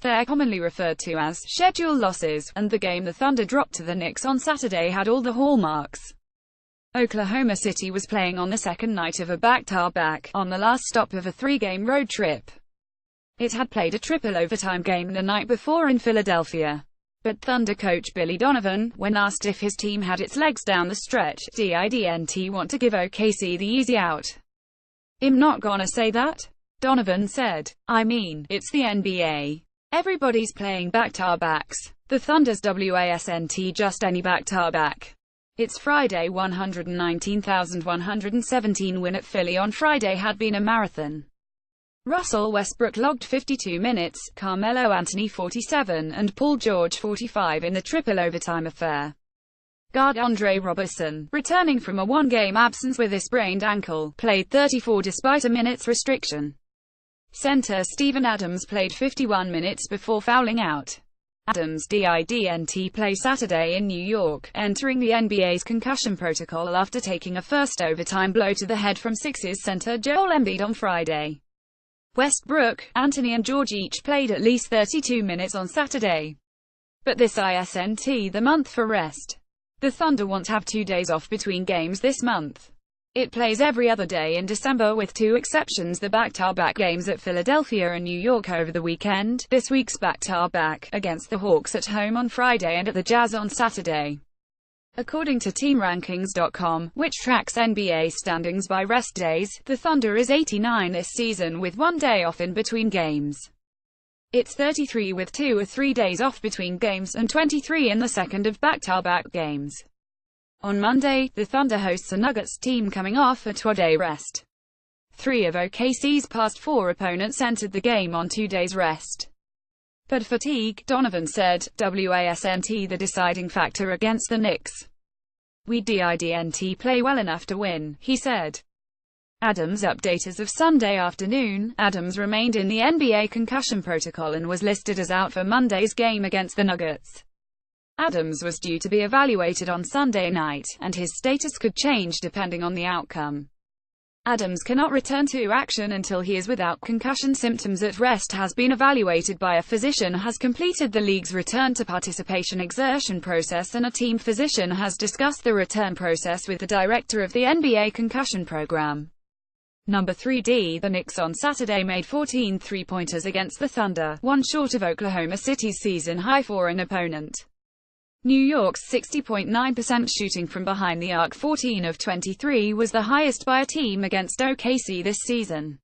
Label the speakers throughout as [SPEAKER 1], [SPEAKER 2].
[SPEAKER 1] They're commonly referred to as schedule losses, and the game the Thunder dropped to the Knicks on Saturday had all the hallmarks. Oklahoma City was playing on the second night of a back-to-back, on the last stop of a three-game road trip. It had played a triple overtime game the night before in Philadelphia. But Thunder coach Billy Donovan, when asked if his team had its legs down the stretch, didn't want to give OKC the easy out. "I'm not gonna say that," Donovan said. "I mean, it's the NBA. Everybody's playing back-to-backs. The Thunder's wasn't just any back-to-back. Its Friday 119,117 win at Philly on Friday had been a marathon." Russell Westbrook logged 52 minutes, Carmelo Anthony 47, and Paul George 45 in the triple overtime affair. Guard Andre Robertson, returning from a one-game absence with a sprained ankle, played 34 despite a minutes restriction. Center Steven Adams played 51 minutes before fouling out. Adams didn't play Saturday in New York, entering the NBA's concussion protocol after taking a first overtime blow to the head from Sixers center Joel Embiid on Friday. Westbrook, Anthony and George each played at least 32 minutes on Saturday. But this isn't the month for rest. The Thunder won't have 2 days off between games this month. It plays every other day in December with two exceptions: the back-to-back games at Philadelphia and New York over the weekend, this week's back-to-back against the Hawks at home on Friday and at the Jazz on Saturday. According to TeamRankings.com, which tracks NBA standings by rest days, the Thunder is 89 this season with 1 day off in between games. It's 33 with 2 or 3 days off between games, and 23 in the second of back-to-back games. On Monday, the Thunder hosts a Nuggets team coming off a 2-day rest. 3 of OKC's past 4 opponents entered the game on 2 days rest. But fatigue, Donovan said, wasn't the deciding factor against the Knicks. "We didn't play well enough to win," he said. Adams update: as of Sunday afternoon, Adams remained in the NBA concussion protocol and was listed as out for Monday's game against the Nuggets. Adams was due to be evaluated on Sunday night, and his status could change depending on the outcome. Adams cannot return to action until he is without concussion symptoms at rest, has been evaluated by a physician, has completed the league's return to participation exertion process, and a team physician has discussed the return process with the director of the NBA concussion program. Number 3D. The Knicks on Saturday made 14 three-pointers against the Thunder, one short of Oklahoma City's season high for an opponent. New York's 60.9% shooting from behind the arc, 14 of 23, was the highest by a team against OKC this season.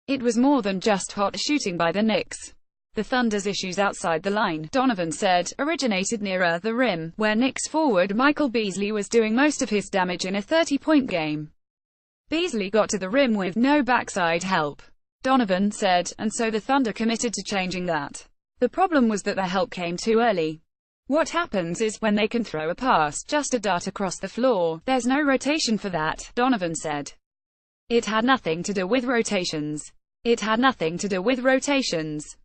[SPEAKER 1] It was more than just hot shooting by the Knicks. The Thunder's issues outside the line, Donovan said, originated nearer the rim, where Knicks forward Michael Beasley was doing most of his damage in a 30-point game. Beasley got to the rim with no backside help, Donovan said, and so the Thunder committed to changing that. The problem was that the help came too early. What happens is, when they can throw a pass, just a dart across the floor, there's no rotation for that, Donovan said. It had nothing to do with rotations. It had nothing to do with rotations.